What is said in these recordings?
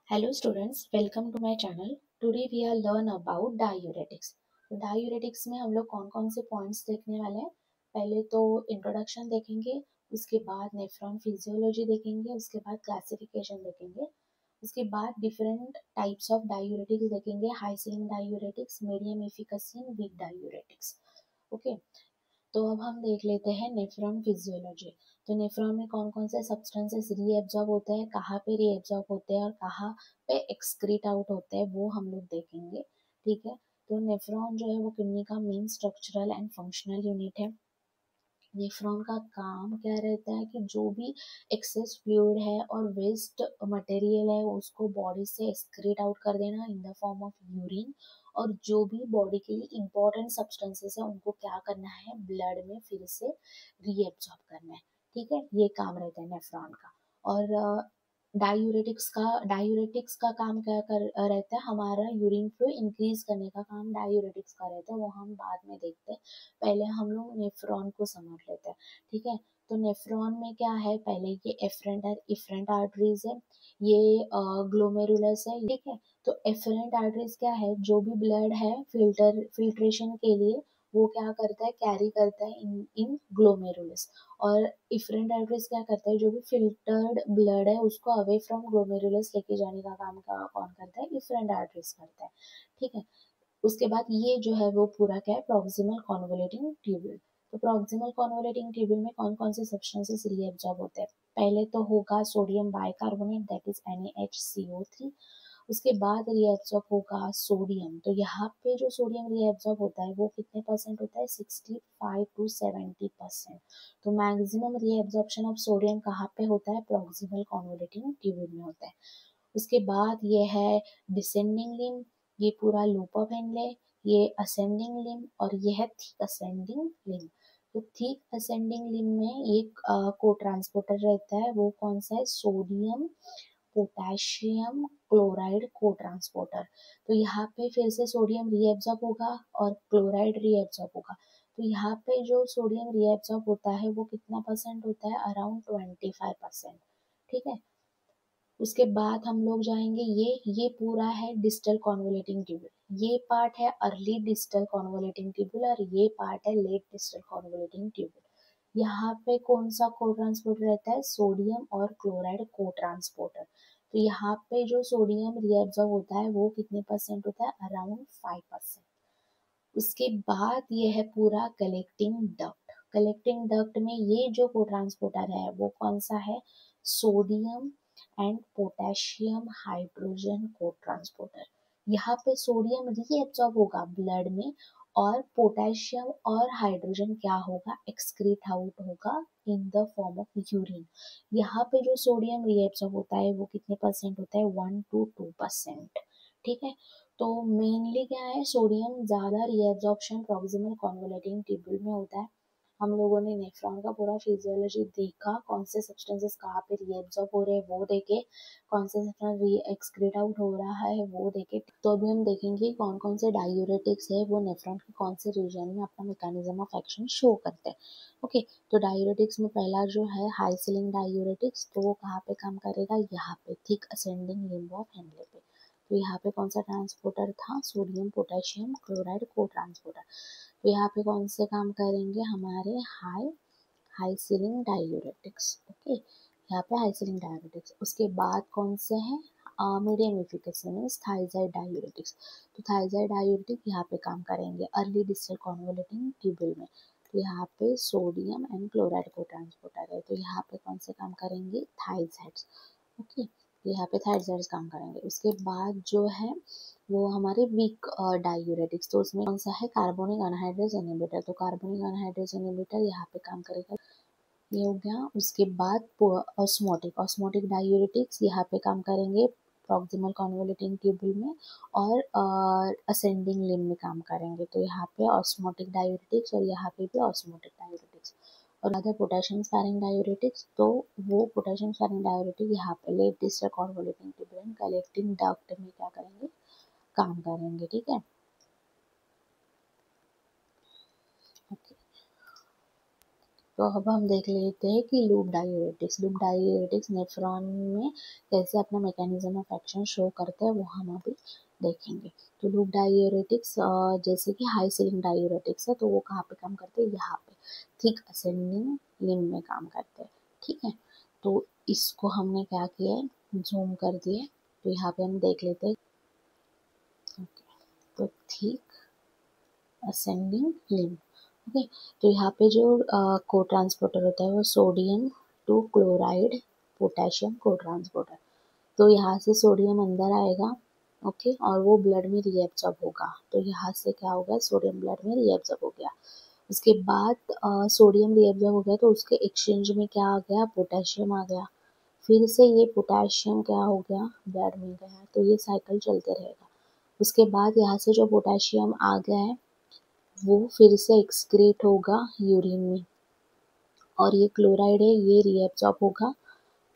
Hello students, welcome to my channel. Today we are learn about diuretics. तो diuretics में हम लोग कौन कौन से पॉइंट्स देखने वाले हैं. पहले तो इंट्रोडक्शन देखेंगे, उसके बाद नेफ्रॉन फिजियोलॉजी देखेंगे, उसके बाद क्लासिफिकेशन देखेंगे, उसके बाद डिफरेंट टाइप्स ऑफ डायूरेटिक्स देखेंगे, high ceiling diuretics, medium efficacy, weak diuretics. Okay, तो अब हम देख लेते हैं नेफ्रॉन फिजियोलॉजी. तो नेफ्रॉन में कौन कौन से सब्सटेंसेस रीएब्जॉर्ब होते हैं, कहाँ पे रीएब्जॉर्ब होते हैं और कहाँ पे एक्सक्रीट आउट होते हैं, वो हम लोग देखेंगे. ठीक है. तो नेफ्रॉन जो है वो किडनी का main structural and functional unit है. नेफ्रॉन का काम क्या रहता है कि जो भी एक्सेस फ्लूइड है और वेस्ट मटेरियल है उसको बॉडी से एक्सक्रीट आउट कर देना in the form of urine. और जो भी बॉडी के लिए इंपॉर्टेंट सब्सटेंसेस है उनको क्या करना है, ब्लड में फिर से रीएब्जॉर्ब करना है. ठीक है, ये काम रहता है नेफ्रॉन का. और डायूरेटिक्स का काम क्या कर रहता है, हमारा यूरिन फ्लो इंक्रीज करने का काम डायूरेटिक्स का रहता है, वो हम बाद में देखते हैं. पहले हम लोग नेफ्रॉन को समझ लेते हैं. ठीक है. तो नेफ्रॉन में क्या है, पहले ये इफरेंट आर्टरीज है, ये ग्लोमेरुलस है. ठीक है. तो एफरेंट आर्टरीज क्या है, जो भी ब्लड है फिल्ट्रेशन के लिए वो क्या करता है, कैरी करता है इन ग्लोमेरुलस. और इफरेंट आर्टरीज क्या करता है, जो भी फिल्टर्ड ब्लड है उसको अवे फ्रॉम ग्लोमेरुलस लेके जाने का काम का कौन करता है, इफरेंट आर्टरीज करता है. ठीक है. उसके बाद ये जो है वो पूरा क्या है, प्रॉक्सिमल कॉन्वोलेटिंग ट्यूब्यूल. तो प्रॉक्सिमल कॉन्वोलेटिंग ट्यूब्यूल में कौन कौन से सब्सटेंसेस रीएब्जॉर्ब होते हैं. पहले तो होगा sodium bicarbonate, that is NaHCO3. उसके बाद रीएब्जॉर्ब होगा सोडियम. तो यहाँ पे जो सोडियम रीएब्जॉर्ब होता है वो कितने परसेंट होता है, 65 to 70%. तो मैक्सिमम रीएब्जॉर्प्शन ऑफ सोडियम कहाँ पे होता है, प्रॉक्सिमल कॉन्वोलेटिंग ट्यूब्यूल में होता है. उसके बाद ये है डिसेंडिंग लिम्ब, ये पूरा लूप ऑफ हेनले, ये असेंडिंग लिम्ब और ये है थिक असेंडिंग लिम्ब. तो थिक असेंडिंग लिम्ब में एक को ट्रांसपोर्टर रहता है, वो कौन सा है, सोडियम पोटेशियम क्लोराइड को ट्रांसपोर्टर. तो यहाँ पे फिर से सोडियम रीएब्जॉर्ब होगा और क्लोराइड रीएब्जॉर्ब होगा. तो यहाँ पे जो सोडियम रीएब्जॉर्ब होता है वो कितना परसेंट होता है, अराउंड 25%. ठीक है. उसके बाद हम लोग जाएंगे, ये पूरा है डिस्टल कॉन्वोलेटिंग ट्यूब्यूल. ये पार्ट है अर्ली डिस्टल कॉन्वोलेटिंग ट्यूब्यूल और ये पार्ट है लेट डिस्टल कॉन्वोलेटिंग ट्यूब्यूल. यहाँ पे कौन सा को ट्रांसपोर्टर रहता है, सोडियम और क्लोराइड को ट्रांसपोर्टर. तो यहाँ पे जो सोडियम रिएब्जॉर्ब होता है वो कितने परसेंट होता है, अराउंड 5%. उसके बाद ये है पूरा कलेक्टिंग डक्ट. कलेक्टिंग डक्ट में ये जो को ट्रांसपोर्टर है वो कौन सा है, सोडियम एंड पोटेशियम हाइड्रोजन को ट्रांसपोर्टर. यहाँ पे सोडियम रीएब्सॉर्ब होगा ब्लड में और पोटेशियम और हाइड्रोजन क्या होगा, एक्सक्रीट आउट होगा in the form of urine. यहाँ पे जो सोडियम रीएब्सॉर्ब होता है वो कितने परसेंट होता है, 1 to 2%. ठीक है. तो मेनली क्या है, सोडियम ज़्यादा रीएब्जॉर्प्शन प्रॉक्सिमल कॉन्वोलेटिंग ट्यूब्यूल में होता है. हम लोगों ने नेफ्रॉन का पूरा फिजियोलॉजी देखा, कौन से सब्सटेंसेस कहाँ पे रीएब्जॉर्ब हो रहे हैं वो देखे, कौन से सब्सटेंस री एक्सक्रीट आउट हो रहा है वो देखे. तो अभी हम देखेंगे कौन कौन से डायूरेटिक्स है वो नेफ्रॉन के कौन से रीजन में अपना मैकेनिज्म ऑफ एक्शन शो करते हैं. ओके. तो डायूरेटिक्स में पहला जो है हाई सीलिंग डायूरेटिक्स, तो वो कहाँ पे काम करेगा, यहाँ पे thick ascending limb of Henle पे. तो यहाँ पे कौन सा ट्रांसपोर्टर था, सोडियम पोटेशियम क्लोराइड को ट्रांसपोर्टर. तो यहाँ पे कौन से काम करेंगे, हमारे high high ceiling diuretics. Okay, यहाँ पे हाई सीलिंग डायूरेटिक्स. उसके बाद कौन से हैं, मीडियम एफिकेसी में थायजाइड डायूरेटिक्स. तो थायजाइड डायूरेटिक यहाँ पे काम करेंगे अर्ली डिस्टल कॉन्वोलेटिंग ट्यूब्यूल में. तो यहाँ पे सोडियम एंड क्लोराइड को ट्रांसपोर्टर है, तो यहाँ पे कौन से काम करेंगे, थायजाइड्स. ओके, यहाँ पे थायजाइड्स काम करेंगे. उसके बाद जो है वो हमारे वीक डायूरेटिक्स, तो उसमें कौन सा है, कार्बोनिक अनहाइड्रेज इनहिबिटर. तो कार्बोनिक अनहाइड्रेज इनहिबिटर यहाँ पे काम करेगा, ये हो गया. उसके बाद ऑस्मोटिक ऑस्मोटिक डायूरेटिक्स यहाँ पे काम करेंगे प्रॉक्सिमल कॉन्वोलेटिंग ट्यूब्यूल में और असेंडिंग लिम्ब में काम करेंगे. तो यहाँ पे ऑस्मोटिक डायूरेटिक्स और यहाँ पे भी ऑस्मोटिक डायूरेटिक्स. और अदर पोटेशियम स्पैरिंग डायूरेटिक्स, तो वो पोटेशियम स्पैरिंग डायूरेटिक यहाँ पे late distal convoluting tubule collecting duct में क्या करेंगे, काम करेंगे. ठीक है. ओके. तो अब हम देख लेते हैं कि लूप डाययूरेटिक्स नेफ्रॉन में कैसे अपना मैकेनिज्म ऑफ एक्शन शो करते हैं, वो हम अभी देखेंगे। तो लूप डाययूरेटिक्स जैसे कि हाई सीलिंग डाययूरेटिक्स है, तो वो कहाँ पे काम करते हैं, यहाँ पे थिक असेंडिंग लिम्ब में काम करते हैं। ठीक है, तो इसको हमने क्या किया है, जूम कर दिए, तो यहाँ पे हम देख लेते हैं। ओके, तो थिक असेंडिंग लिम्ब। ओके, तो यहाँ पे जो को ट्रांसपोर्टर होता है वो सोडियम टू क्लोराइड पोटेशियम को ट्रांसपोर्टर। तो यहाँ से सोडियम अंदर आएगा, ओके, और वो ब्लड में रीएब्जॉर्ब होगा। तो यहाँ से क्या होगा, सोडियम ब्लड में रीएब्जॉर्ब हो गया। उसके बाद सोडियम रीएब्जॉर्ब हो गया तो उसके एक्सचेंज में क्या आ गया, पोटेशियम आ गया। फिर से ये पोटेशियम क्या हो गया, ब्लड में गया। तो ये साइकिल चलते रहेगा। उसके बाद यहाँ से जो पोटेशियम आ गया है वो फिर से एक्सक्रीट होगा यूरिन में, और ये क्लोराइड है, ये रीएब्सॉर्ब होगा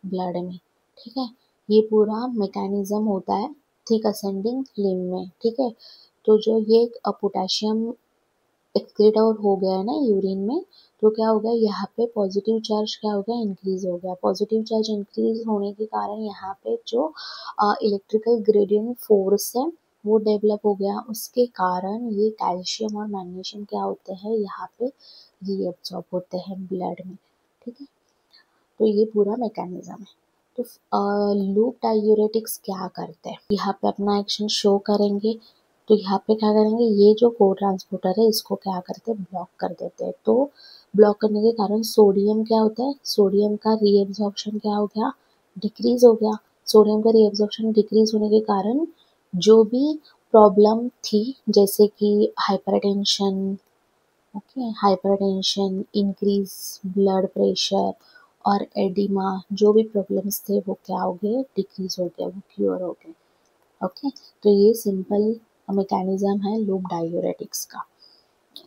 ब्लड में। ठीक है, ये पूरा मैकेनिज्म होता है थिक असेंडिंग लिम्ब में। ठीक है, तो जो ये पोटेशियम एक्सक्रीट और हो गया है ना यूरिन में, तो क्या हो गया, यहाँ पे पॉजिटिव चार्ज क्या हो गया, इंक्रीज हो गया। पॉजिटिव चार्ज इंक्रीज होने के कारण यहाँ पे जो इलेक्ट्रिकल ग्रेडियंट फोर्स है वो डेवलप हो गया। उसके कारण ये कैल्शियम और मैग्नीशियम क्या होते हैं, यहाँ पे रीएब्सॉर्ब होते हैं ब्लड में। ठीक है, तो ये पूरा मैकेनिज्म है। तो लूप डाययूरेटिक्स क्या करते हैं, यहाँ पे अपना एक्शन शो करेंगे। तो यहाँ पे क्या करेंगे, ये जो को ट्रांसपोर्टर है इसको क्या करते हैं, ब्लॉक कर देते हैं। तो ब्लॉक करने के कारण सोडियम क्या होता है, सोडियम का रीएब्जॉर्प्शन क्या हो गया, डिक्रीज हो गया। सोडियम का रीएब्जॉर्प्शन डिक्रीज होने के कारण जो भी प्रॉब्लम थी, जैसे कि hypertension, okay, hypertension, increase blood pressure और एडिमा, जो भी प्रॉब्लम्स थे वो क्या हो गए, डिक्रीज हो गए, वो क्योर हो गए। ओके, तो ये सिंपल मैकेनिज्म है लूप डाययूरेटिक्स का।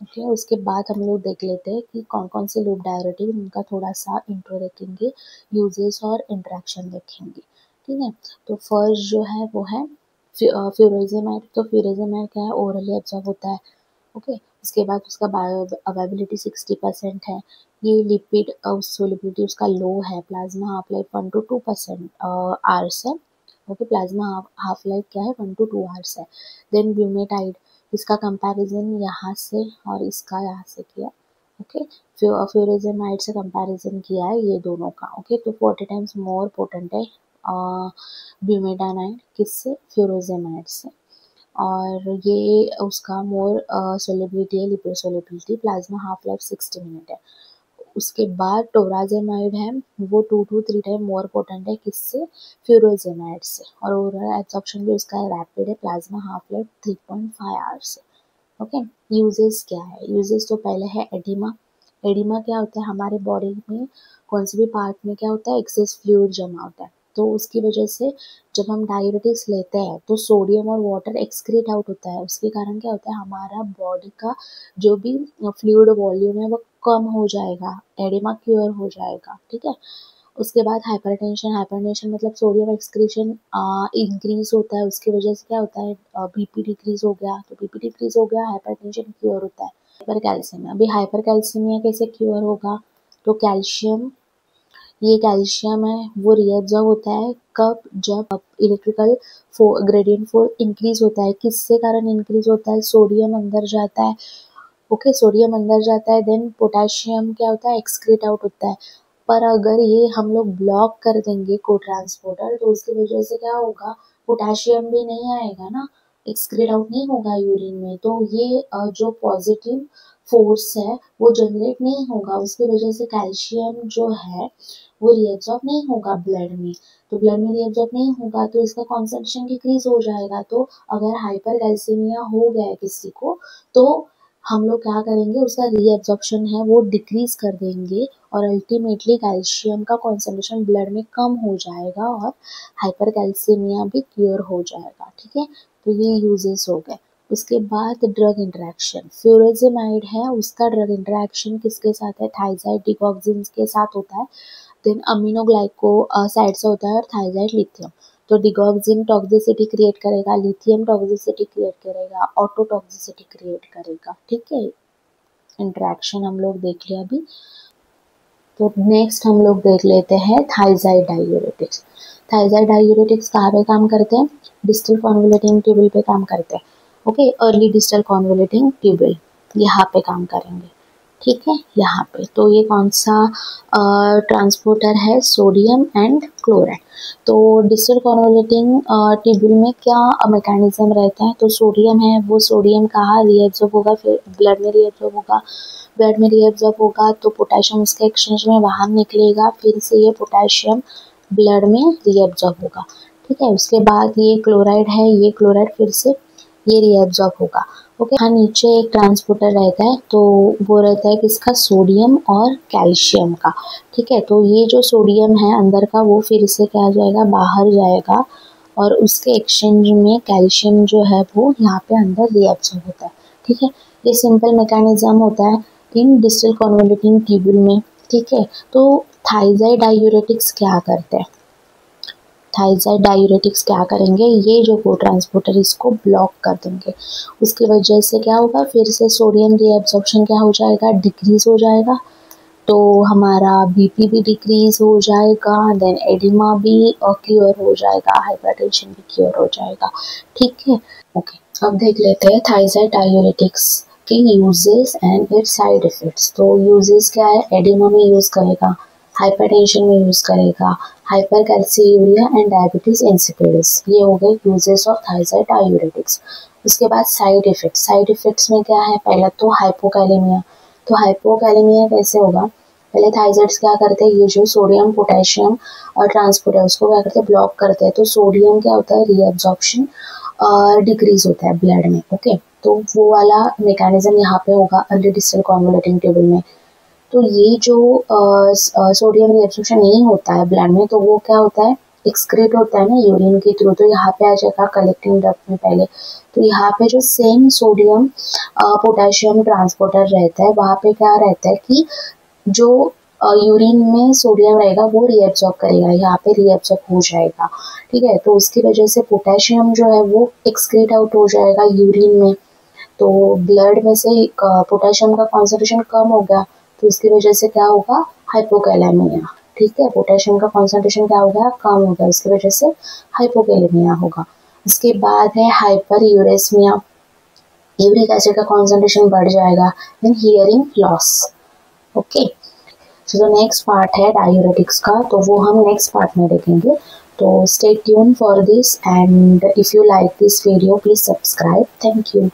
ओके, उसके बाद हम लोग देख लेते हैं कि कौन कौन से लूप डाययूरेटिक, उनका थोड़ा सा इंट्रो देखेंगे, यूजेस और इंट्रैक्शन देखेंगे। ठीक है, तो फर्स्ट जो है वो है फ्यूरोजेमाइड। तो फ्यूरोजेमाइड क्या है, ओरली एब्जॉर्ब होता है। ओके, उसके बाद उसका बायो अवेबिलिटी 60% है। ये लिपिड सोलिबिलिटी उसका लो है। Plasma half life 1 to 2% hours है। ओके, प्लाज्मा हाफ लाइफ क्या है, 1 to 2 आवर्स है। देन ब्यूमेटाइड, इसका कंपैरिजन यहाँ से और इसका यहाँ से किया। ओके, फ्यूरेजेमाइड से कंपैरिजन किया है ये दोनों का। ओके, तो 40 टाइम्स मोर पोटेंट है ब्यूमेटानाइड किससे, फ्यूरोजेमाइड से। और ये उसका मोर सोलिबिलिटी है, लिपोसोलिबिलिटी, प्लाज्मा हाफ लाइफ 60 मिनट है। उसके बाद टोराजेमाइड है, वो 2 to 3 टाइम मोर पोटेंट है किससे, फ्यूरोजेमाइड से। और ओरल एब्जॉर्प्शन भी उसका रैपिड है, प्लाज्मा हाफ लाइफ 3.5 आवर्स है। ओके, यूजेस क्या है, यूजेस तो पहले है एडिमा। एडिमा क्या होता है, हमारे बॉडी में कौन से भी पार्ट में क्या होता है, एक्सेस फ्लूइड जमा होता है। तो उसकी वजह से जब हम डाययूरेटिक्स लेते हैं तो सोडियम और वाटर एक्सक्रीट आउट होता है। उसके कारण क्या होता है, हमारा बॉडी का जो भी फ्लूइड वॉल्यूम है वो कम हो जाएगा, एडिमा क्योर हो जाएगा। ठीक है, उसके बाद हाइपरटेंशन। हाइपरटेंशन मतलब सोडियम एक्सक्रीशन इंक्रीज होता है, उसकी वजह से क्या होता है, बीपी डिक्रीज हो गया। तो बीपी डिक्रीज हो गया, हाइपरटेंशन क्योर होता है। हाइपर कैल्सीमिया, अभी हाइपर कैल्सीमिया कैसे क्योर होगा, तो कैल्शियम, ये कैल्शियम है वो रीअब्जॉर्ब होता है कब, जब इलेक्ट्रिकल ग्रेडियंट फोर्स इंक्रीज होता है। किससे कारण इंक्रीज होता है, सोडियम अंदर जाता है। ओके, सोडियम अंदर जाता है, देन पोटेशियम क्या होता है, एक्सक्रीट आउट होता है। पर अगर ये हम लोग ब्लॉक कर देंगे को ट्रांसपोर्टर, तो उसकी वजह से क्या होगा, पोटेशियम भी नहीं आएगा ना, एक्सक्रीट आउट नहीं होगा यूरिन में। तो ये जो पॉजिटिव फोर्स है वो जनरेट नहीं होगा, उसकी वजह से कैल्शियम जो है वो रीअब्सॉर्ब नहीं होगा ब्लड में। तो ब्लड में रीअब्सॉर्ब नहीं होगा तो इसका कॉन्सेंट्रेशन डिक्रीज हो जाएगा। तो अगर हाइपर कैल्सीमिया हो गया है किसी को, तो हम लोग क्या करेंगे, उसका रीअब्जॉर्प्शन है वो डिक्रीज कर देंगे, और अल्टीमेटली कैल्शियम का कॉन्सेंट्रेशन ब्लड में कम हो जाएगा और हाइपर कैल्सीमिया भी क्योर हो जाएगा। ठीक है, तो ये यूजेस हो गए। उसके बाद ड्रग इंटरेक्शन, फ्यूरोजेमाइड है उसका ड्रग इंटरेक्शन किसके साथ है, थाइजाइड डिगॉक्सिन के साथ होता है। देन अमीनोग्लाइको साइड से होता है, और थाइजाइड लिथियम। तो डिगॉक्सिन टॉक्सिसिटी क्रिएट करेगा, लिथियम टॉक्सिसिटी क्रिएट करेगा, ऑटो टॉक्सिसिटी क्रिएट करेगा। ठीक है, इंटरेक्शन हम लोग देख लिया अभी। तो नेक्स्ट हम लोग देख लेते हैं थायजाइड डायूरेटिक्स। थायजाइड डायूरेटिक्स कहाँ पे काम करते हैं? डिस्टल कॉन्वोलेटिंग ट्यूबल पे काम करते हैं। ओके, अर्ली डिस्टल कॉन्वोलेटिंग ट्यूबल यहाँ पे काम करेंगे, ठीक है, यहाँ पे। तो ये कौन सा ट्रांसपोर्टर है? Sodium and chloride. तो डिस्टल कॉन्वोलेटिंग ट्यूबल में क्या मैकेनिज्म रहता है? तो सोडियम है, वो सोडियम कहाँ रीएब्जॉर्ब होगा? फिर ब्लड में रीएब्जॉर्ब होगा। ब्लड में रीएब्जॉर्ब होगा तो पोटेशियम उसके एक्सचेंज में बाहर निकलेगा, फिर से ये पोटेशियम ब्लड में रीएब्जॉर्ब होगा, ठीक है। उसके बाद ये क्लोराइड है, ये क्लोराइड फिर से ये रीएब्जॉर्ब होगा। ओके, हाँ, नीचे एक ट्रांसपोर्टर रहता है, तो वो रहता है किसका? सोडियम और कैल्शियम का, ठीक है। तो ये जो सोडियम है अंदर का, वो फिर से क्या जाएगा? बाहर जाएगा, और उसके एक्सचेंज में कैल्शियम जो है वो यहाँ पे अंदर रीएब्जॉर्ब होता है, ठीक है। ये सिंपल मैकेनिज्म होता है इन डिस्टल कॉन्वोलेटिंग ट्यूबल में, ठीक है। तो थायजाइड डायूरेटिक्स क्या करते हैं? थायजाइड डायूरेटिक्स क्या करेंगे? ये जो को ट्रांसपोर्टर इसको ब्लॉक कर देंगे। उसकी वजह से क्या होगा? फिर से सोडियम रीएब्जॉर्प्शन क्या हो जाएगा? डिक्रीज हो जाएगा। तो हमारा बीपी भी डिक्रीज हो जाएगा, देन एडिमा भी क्योर हो जाएगा, हाइपरटेंशन भी क्योर हो जाएगा, ठीक है। ओके, अब देख लेते हैं थायजाइड डायूरेटिक्स के uses and it's side effects. तो यूजेस क्या है? एडिमा में यूज करेगा, हाइपरटेंशन में यूज करेगा, हाइपरकैल्सीयूरिया एंड डायबिटीज इंसिपिडिस, ये हो गए यूजेस ऑफ थायजाइड डायूरेटिक्स। उसके बाद साइड इफेक्ट्स। साइड इफेक्ट्स में क्या है? पहला तो हाइपोकैलेमिया। तो हाइपोकैलेमिया कैसे होगा? पहले थायजाइड्स क्या करते हैं? ये जो सोडियम पोटेशियम और ट्रांसपोर्ट है उसको क्या करते हैं? ब्लॉक करते हैं। तो सोडियम क्या होता है? रीएब्जॉर्प्शन डिक्रीज होता है ब्लड में, ओके। तो वो वाला मैकेनिज्म यहाँ पे होगा अर्ली डिस्टल कॉन्वोलेटिंग ट्यूबल में। तो ये जो सोडियम रीएब्जॉर्प्शन नहीं होता है ब्लड में, तो वो क्या होता है? एक्सक्रीट होता है ना यूरिन के थ्रू। तो यहाँ पे आ जाएगा कलेक्टिंग डक्ट में पहले। तो यहाँ पे जो सेम सोडियम पोटेशियम ट्रांसपोर्टर रहता है, वहाँ पे क्या रहता है कि जो यूरिन में सोडियम रहेगा वो रीएब्जॉर्ब करेगा, यहाँ पे रीएब्जॉर्ब हो जाएगा, ठीक है। तो उसकी वजह से पोटेशियम जो है वो एक्सक्रीट आउट हो जाएगा यूरिन में। तो ब्लड में से पोटेशियम का कॉन्सेंट्रेशन कम हो गया, तो इसकी वजह से क्या होगा? हाइपोकैलेमिया, ठीक है। पोटेशियम का कॉन्सेंट्रेशन क्या हो गया? कम हो गया, इसकी वजह से हाइपोकैलेमिया होगा। उसके बाद है हाइपर यूरेसमिया, यूरिक एसिड का कॉन्सेंट्रेशन बढ़ जाएगा, देन हियरिंग लॉस, ओके। सो जो नेक्स्ट पार्ट है डायूरेटिक्स का, तो वो हम नेक्स्ट पार्ट में देखेंगे। तो stay tune for this, and if you like this video please subscribe. Thank you.